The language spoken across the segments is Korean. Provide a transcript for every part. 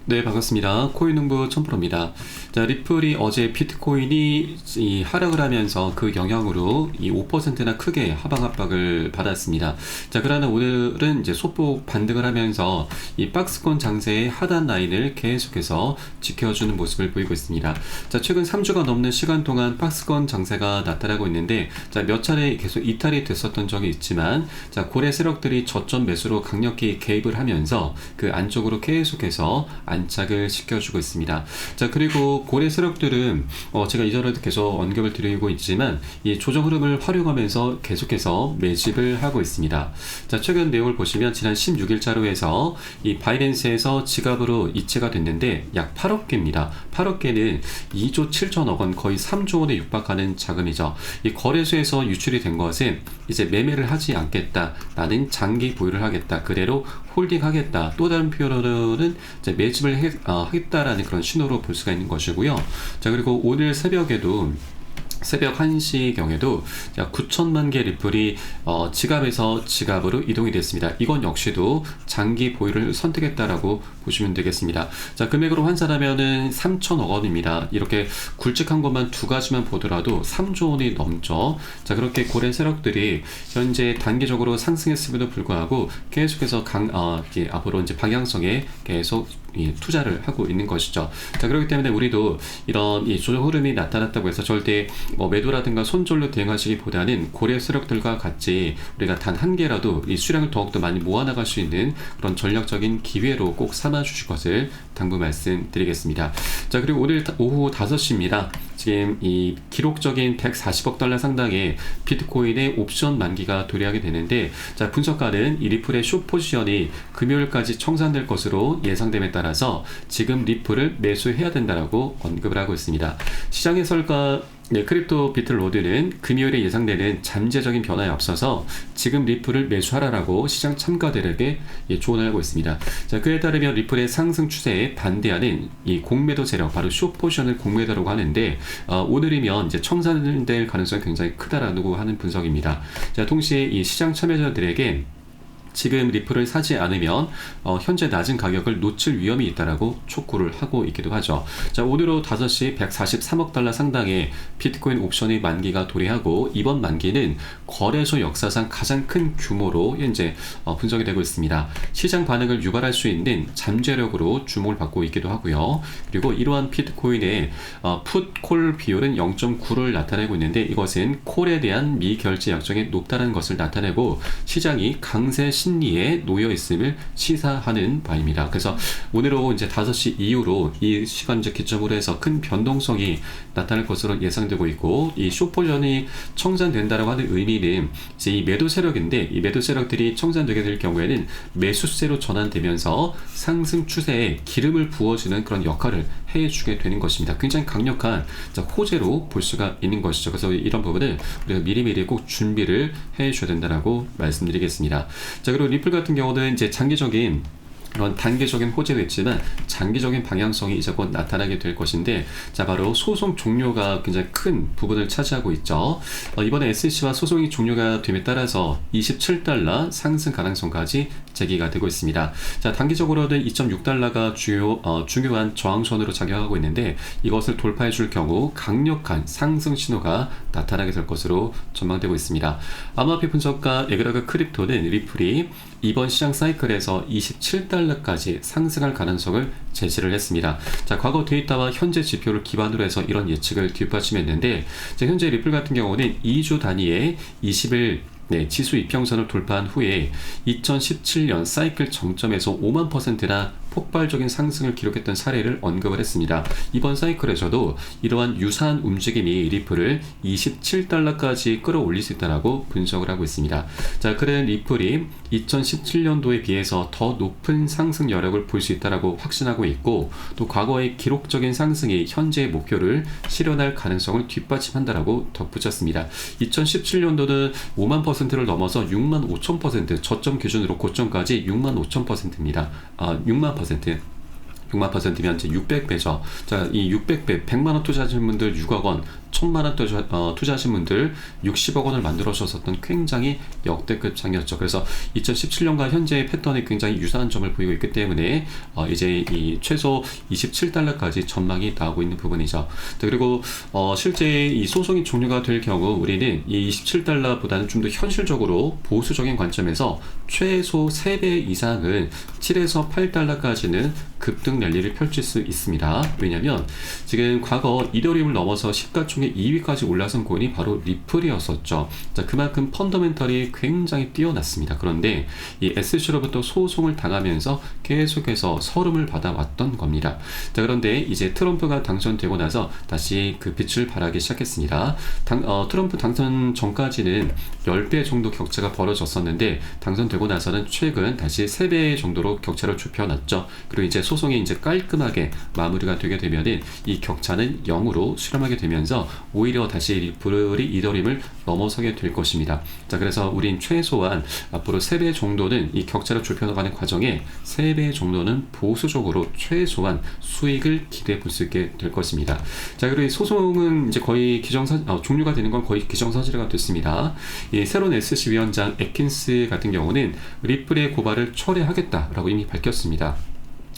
네, 반갑습니다. 코인농부 천프로입니다. 자, 리플이 어제 비트코인이 하락을 하면서 그 영향으로 이 5%나 크게 하방 압박을 받았습니다. 자, 그러나 오늘은 이제 소폭 반등을 하면서 이 박스권 장세의 하단 라인을 계속해서 지켜주는 모습을 보이고 있습니다. 자, 최근 3주가 넘는 시간 동안 박스권 장세가 나타나고 있는데, 자, 몇 차례 계속 이탈이 됐었던 적이 있지만, 자, 고래 세력들이 저점 매수로 강력히 개입을 하면서 그 안쪽으로 계속해서 안착을 시켜주고 있습니다. 자, 그리고 고래 세력들은 제가 이전에도 계속 언급을 드리고 있지만 이 조정 흐름을 활용하면서 계속해서 매집을 하고 있습니다. 자, 최근 내용을 보시면 지난 16일자로 해서 이 바이낸스에서 지갑으로 이체가 됐는데 약 8억 개입니다. 8억 개는 2조 7천억 원, 거의 3조 원에 육박하는 자금이죠. 이 거래소에서 유출이 된 것은 이제 매매를 하지 않겠다, 나는 장기 보유를 하겠다, 그대로 홀딩하겠다, 또 다른 표현으로는 이제 매집을 하겠다라는 그런 신호로 볼 수가 있는 것이고요. 자, 그리고 오늘 새벽에도 새벽 1시경에도 9천만 개 리플이 지갑에서 지갑으로 이동이 됐습니다. 이건 역시도 장기 보유를 선택했다라고 보시면 되겠습니다. 자, 금액으로 환산하면은 3천억 원입니다. 이렇게 굵직한 것만 두 가지만 보더라도 3조 원이 넘죠. 자, 그렇게 고래 세력들이 현재 단기적으로 상승했음에도 불구하고 계속해서 앞으로 이제 방향성에 계속 투자를 하고 있는 것이죠. 자, 그렇기 때문에 우리도 이런 이 조정 흐름이 나타났다고 해서 절대 매도라든가 손절로 대응하시기보다는 고래 세력들과 같이 우리가 단 한 개라도 이 수량을 더욱더 많이 모아나갈 수 있는 그런 전략적인 기회로 꼭 삼아 주실 것을 당부 말씀드리겠습니다. 자, 그리고 오늘 오후 5시입니다. 지금 이 기록적인 140억 달러 상당의 비트코인의 옵션 만기가 도래하게 되는데, 자, 분석가는 이 리플의 숏 포지션이 금요일까지 청산될 것으로 예상됨에 따라서 지금 리플을 매수해야 된다라고 언급을 하고 있습니다. 시장 해설가 크립토 비틀로드는 금요일에 예상되는 잠재적인 변화에 앞서서 지금 리플을 매수하라라고 시장 참가자들에게 조언을 하고 있습니다. 자, 그에 따르면 리플의 상승 추세에 반대하는 이 공매도 세력, 바로 숏 포지션을 공매도라고 하는데, 오늘이면 이제 청산될 가능성이 굉장히 크다라고 하는 분석입니다. 자, 동시에 이 시장 참여자들에게 지금 리플을 사지 않으면 현재 낮은 가격을 놓칠 위험이 있다라고 촉구를 하고 있기도 하죠. 자, 오늘 오후 5시 143억 달러 상당의 비트코인 옵션의 만기가 도래하고, 이번 만기는 거래소 역사상 가장 큰 규모로 현재 분석이 되고 있습니다. 시장 반응을 유발할 수 있는 잠재력으로 주목을 받고 있기도 하고요. 그리고 이러한 비트코인의 풋콜 비율은 0.9를 나타내고 있는데, 이것은 콜에 대한 미결제 약정이 높다는 것을 나타내고 시장이 강세 심리에 놓여 있음을 시사하는 바입니다. 그래서 오늘 오후 이제 5시 이후로 이 시간 이제 기점으로 해서 큰 변동성이 나타날 것으로 예상되고 있고, 이 숏포전이 청산된다라고 하는 의미는 이제 이 매도 세력인데, 이 매도 세력들이 청산되게 될 경우에는 매수세로 전환되면서 상승 추세에 기름을 부어주는 그런 역할을 해주게 되는 것입니다. 굉장히 강력한 호재로 볼 수가 있는 것이죠. 그래서 이런 부분을 우리가 미리미리 꼭 준비를 해줘야 된다라고 말씀드리겠습니다. 자, 그리고 리플 같은 경우는 이제 장기적인 그런 단기적인 호재도 있지만 장기적인 방향성이 이제 곧 나타나게 될 것인데, 자, 바로 소송 종료가 굉장히 큰 부분을 차지하고 있죠. 이번에 SEC와 소송이 종료가 됨에 따라서 27달러 상승 가능성까지 제기가 되고 있습니다. 자, 단기적으로는 2.6달러가 중요한 저항선으로 작용하고 있는데, 이것을 돌파해 줄 경우 강력한 상승 신호가 나타나게 될 것으로 전망되고 있습니다. 암호화폐 분석가 에그라그 크립토는 리플이 이번 시장 사이클에서 27달러까지 상승할 가능성을 제시를 했습니다. 자, 과거 데이터와 현재 지표를 기반으로 해서 이런 예측을 뒷받침했는데, 현재 리플 같은 경우는 2주 단위의 20일 지수 이평선을 돌파한 후에 2017년 사이클 정점에서 5만%나 폭발적인 상승을 기록했던 사례를 언급을 했습니다. 이번 사이클에서도 이러한 유사한 움직임이 리플을 27달러까지 끌어올릴 수 있다고 분석을 하고 있습니다. 자, 그런 리플이 2017년도에 비해서 더 높은 상승 여력을 볼 수 있다고 확신하고 있고, 또 과거의 기록적인 상승이 현재의 목표를 실현할 가능성을 뒷받침한다라고 덧붙였습니다. 2017년도는 5만%를 넘어서 6만 5천%, 저점 기준으로 고점까지 6만 5천%입니다. 6만 %. 100만%면 이제 600배죠. 자, 이 600배, 100만원 투자하신 분들 6억원, 1000만원 투자하신 분들 60억 원을 만들어주셨었던 굉장히 역대급 장이었죠. 그래서 2017년과 현재의 패턴이 굉장히 유사한 점을 보이고 있기 때문에 이제 이 최소 27달러까지 전망이 나오고 있는 부분이죠. 자, 그리고 실제 이 소송이 종료가 될 경우 우리는 이 27달러보다는 좀 더 현실적으로 보수적인 관점에서 최소 3배 이상은 7에서 8달러까지는 급등 랠리를 펼칠 수 있습니다. 왜냐하면 지금 과거 이더리움을 넘어서 시가총액 2위까지 올라선 코인이 바로 리플이었었죠. 자, 그만큼 펀더멘털이 굉장히 뛰어났습니다. 그런데 이 SEC로부터 소송을 당하면서 계속해서 서름을 받아왔던 겁니다. 자, 그런데 이제 트럼프가 당선되고 나서 다시 그 빛을 발하기 시작했습니다. 트럼프 당선 전까지는 10배 정도 격차가 벌어졌었는데 당선되고 나서는 최근 다시 3배 정도로 격차를 좁혀놨죠. 그리고 이제 소송이 이제 깔끔하게 마무리가 되게 되면은 이 격차는 0으로 수렴하게 되면서 오히려 다시 리플이 이더리움을 넘어서게 될 것입니다. 자, 그래서 우린 최소한 앞으로 3배 정도는 이 격차를 좁혀나가는 과정에 3배 정도는 보수적으로 최소한 수익을 기대해 볼 수 있게 될 것입니다. 자, 그리고 이 소송은 이제 거의 종료가 되는 건 거의 기정사실화가 됐습니다. 이 새로운 SEC 위원장 애킨스 같은 경우는 리플의 고발을 철회하겠다라고 이미 밝혔습니다.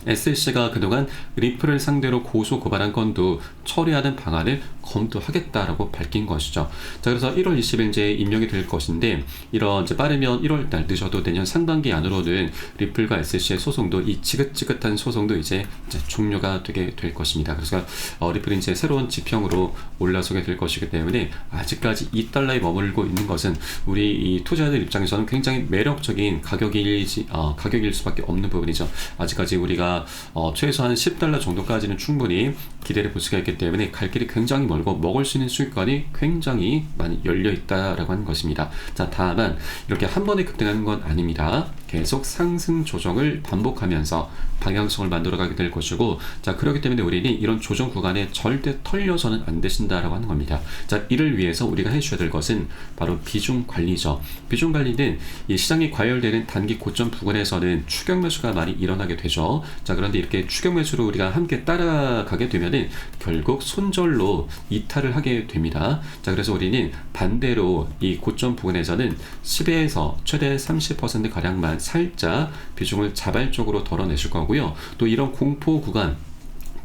SEC가 그동안 리플을 상대로 고소 고발한 건도 처리하는 방안을 검토하겠다라고 밝힌 것이죠. 자, 그래서 1월 20일 이제 임명이 될 것인데 이런 이제 빠르면 1월달 늦어도 내년 상반기 안으로는 리플과 SEC의 소송도 이 지긋지긋한 소송도 이제 종료가 되게 될 것입니다. 그래서 리플이 이제 새로운 지평으로 올라서게 될 것이기 때문에 아직까지 2달러에 머물고 있는 것은 우리 이 투자자들 입장에서는 굉장히 매력적인 가격일 수밖에 없는 부분이죠. 아직까지 우리가 최소한 10달러 정도까지는 충분히 기대를 볼 수가 있기 때문에 갈 길이 굉장히 멀고 먹을 수 있는 수익권이 굉장히 많이 열려 있다라고 하는 것입니다. 자, 다만 이렇게 한 번에 급등하는 건 아닙니다. 계속 상승 조정을 반복하면서 방향성을 만들어가게 될 것이고, 자, 그렇기 때문에 우리는 이런 조정 구간에 절대 털려서는 안 되신다라고 하는 겁니다. 자, 이를 위해서 우리가 해줘야 될 것은 바로 비중 관리죠. 비중 관리는 이 시장이 과열되는 단기 고점 부근에서는 추격 매수가 많이 일어나게 되죠. 자, 그런데 이렇게 추격 매수로 우리가 함께 따라가게 되면은 결국 손절로 이탈을 하게 됩니다. 자, 그래서 우리는 반대로 이 고점 부근에서는 10에서 최대 30% 가량만 살짝 비중을 자발적으로 덜어내실 거고요. 또 이런 공포 구간,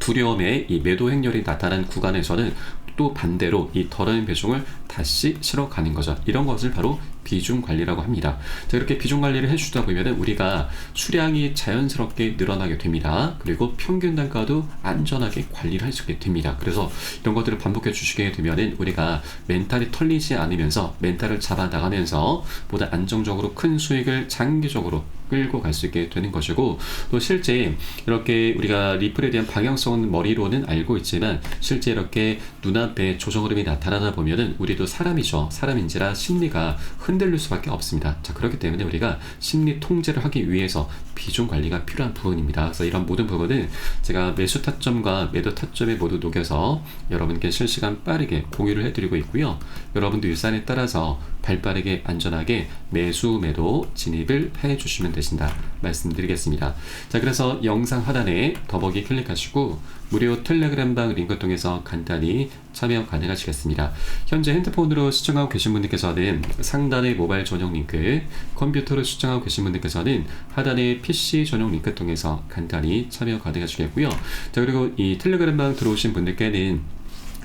두려움의 이 매도 행렬이 나타난 구간에서는 또 반대로 이 덜어낸 비중을 다시 실어가는 거죠. 이런 것을 바로 비중 관리라고 합니다. 자, 이렇게 비중 관리를 해주다 보면 우리가 수량이 자연스럽게 늘어나게 됩니다. 그리고 평균 단가도 안전하게 관리를 할 수 있게 됩니다. 그래서 이런 것들을 반복해 주시게 되면 우리가 멘탈이 털리지 않으면서 멘탈을 잡아 나가면서 보다 안정적으로 큰 수익을 장기적으로 끌고 갈 수 있게 되는 것이고, 또 실제 이렇게 우리가 리플에 대한 방향성은 머리로는 알고 있지만 실제 이렇게 눈앞에 조정 흐름이 나타나다 보면은 우리도 사람이죠. 사람인지라 심리가 흔들릴 수밖에 없습니다. 자, 그렇기 때문에 우리가 심리 통제를 하기 위해서 비중 관리가 필요한 부분입니다. 그래서 이런 모든 부분은 제가 매수 타점과 매도 타점에 모두 녹여서 여러분께 실시간 빠르게 공유를 해드리고 있고요. 여러분도 일산에 따라서 발빠르게 안전하게 매수 매도 진입을 해주시면 되신다 말씀드리겠습니다. 자, 그래서 영상 하단에 더보기 클릭하시고 무료 텔레그램방 링크 통해서 간단히 참여 가능하시겠습니다. 현재 핸드폰으로 시청하고 계신 분들께서는 상단의 모바일 전용 링크, 컴퓨터로 시청하고 계신 분들께서는 하단의 PC 전용 링크 통해서 간단히 참여 가능하시겠고요. 자, 그리고 이 텔레그램방 들어오신 분들께는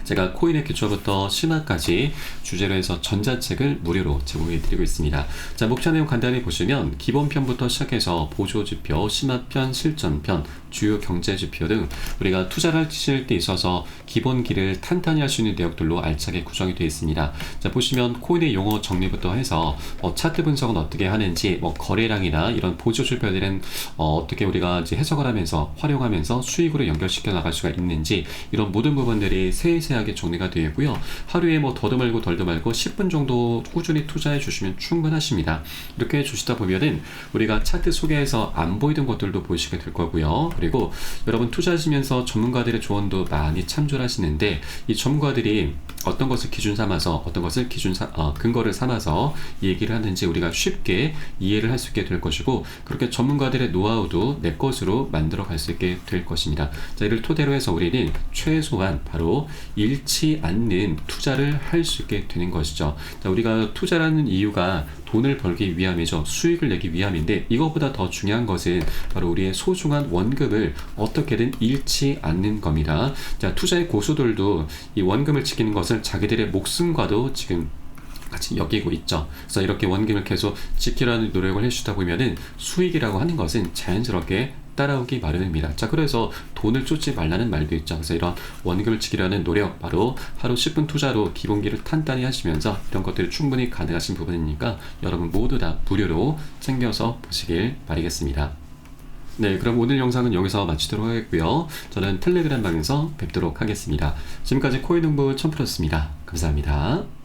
제가 코인의 기초부터 심화까지 주제로 해서 전자책을 무료로 제공해 드리고 있습니다. 자, 목차 내용 간단히 보시면 기본편부터 시작해서 보조지표, 심화편, 실전편, 주요 경제지표 등 우리가 투자를 하실 때 있어서 기본 길을 탄탄히 할 수 있는 내용들로 알차게 구성이 되어 있습니다. 자, 보시면 코인의 용어 정리부터 해서 차트 분석은 어떻게 하는지, 거래량이나 이런 보조지표들은 어떻게 우리가 이제 해석을 하면서 활용하면서 수익으로 연결시켜 나갈 수가 있는지, 이런 모든 부분들이 세세하게 정리가 되어 있고요. 하루에 더도 말고 덜도 말고 10분 정도 꾸준히 투자해 주시면 충분하십니다. 이렇게 해주시다 보면은 우리가 차트 속에서 안 보이던 것들도 보이시게 될 거고요. 그리고 여러분 투자하시면서 전문가들의 조언도 많이 참조를 하시는데 이 전문가들이 어떤 것을 기준 삼아서 어떤 것을 근거를 삼아서 이 얘기를 하는지 우리가 쉽게 이해를 할 수 있게 될 것이고 그렇게 전문가들의 노하우도 내 것으로 만들어 갈 수 있게 될 것입니다. 자, 이를 토대로 해서 우리는 최소한 바로 잃지 않는 투자를 할 수 있게 되는 것이죠. 자, 우리가 투자라는 이유가 돈을 벌기 위함이죠. 수익을 내기 위함인데 이거보다 더 중요한 것은 바로 우리의 소중한 원금을 어떻게든 잃지 않는 겁니다. 자, 투자의 고수들도 이 원금을 지키는 것을 자기들의 목숨과도 지금 같이 여기고 있죠. 그래서 이렇게 원금을 계속 지키려는 노력을 해주다 보면은 수익이라고 하는 것은 자연스럽게 따라오기 마련입니다. 자, 그래서 돈을 쫓지 말라는 말도 있죠. 그래서 이런 원금을 지키려는 노력, 바로 하루 10분 투자로 기본기를 탄탄히 하시면서 이런 것들이 충분히 가능하신 부분이니까 여러분 모두 다 무료로 챙겨서 보시길 바라겠습니다. 네, 그럼 오늘 영상은 여기서 마치도록 하겠고요. 저는 텔레그램 방에서 뵙도록 하겠습니다. 지금까지 코인농부 첨프였습니다. 감사합니다.